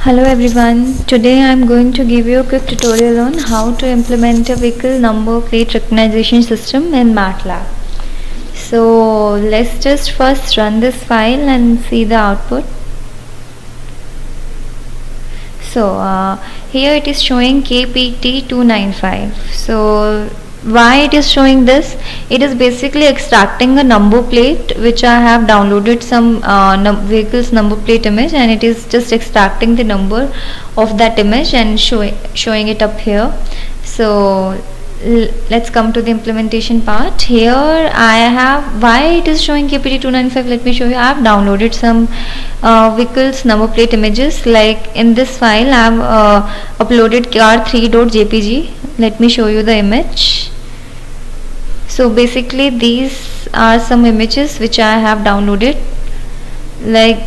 Hello everyone, today I am going to give you a quick tutorial on how to implement a vehicle number plate recognition system in MATLAB. So let's just first run this file and see the output. So here it is showing KPT295. So why it is showing this? It is basically extracting a number plate which I have downloaded some vehicle's number plate image, and it is just extracting the number of that image and showing it up here. So let's come to the implementation part. Here I have, why it is showing KPT295, let me show you. I have downloaded some vehicles number plate images. Like in this file I have uploaded car3.jpg. let me show you the image. So basically these are some images which I have downloaded. Like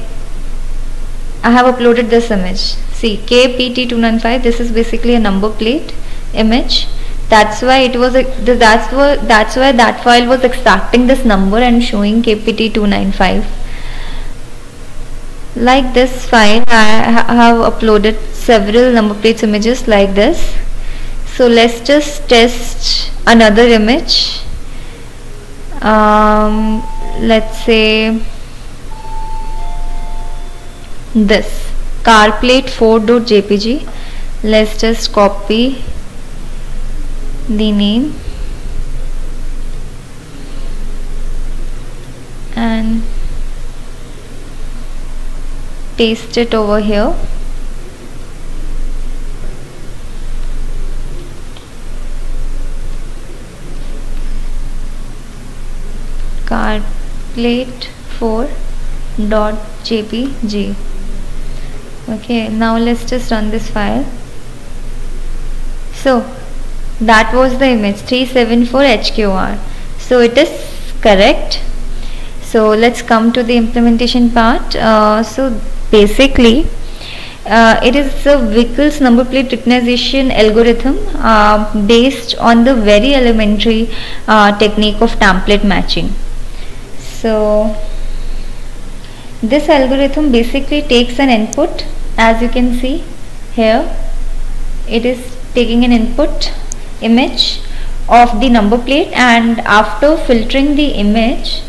I have uploaded this image. See, KPT295, this is basically a number plate image. That's why it was that's why that file was extracting this number and showing KPT295. Like this file, I have uploaded several number plates images like this. So let's just test another image. Let's say this carplate4.jpg. let's just copy the name and paste it over here. carplate4.jpg. Okay, now let's just run this file. So that was the image 374HQR. So it is correct. So let's come to the implementation part. So basically it is a vehicle's number plate recognition algorithm based on the very elementary technique of template matching. So this algorithm basically takes an input. As you can see here, it is taking an input image of the number plate, and after filtering the image,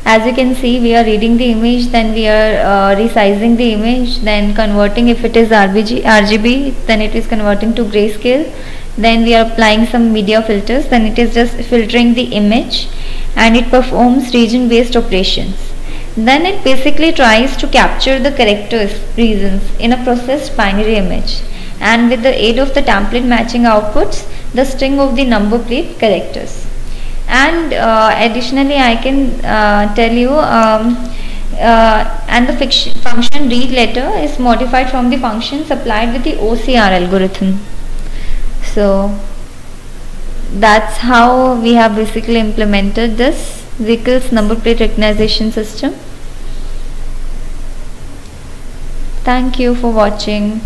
as you can see, we are reading the image, then we are resizing the image, then converting. If it is RGB, then it is converting to grayscale, then we are applying some media filters, then it is just filtering the image, and it performs region based operations. Then it basically tries to capture the characters regions in a processed binary image, and with the aid of the template matching outputs the string of the number plate characters. And additionally I can tell you and the function read letter is modified from the function supplied with the OCR algorithm. So that's how we have basically implemented this vehicle's number plate recognition system. Thank you for watching.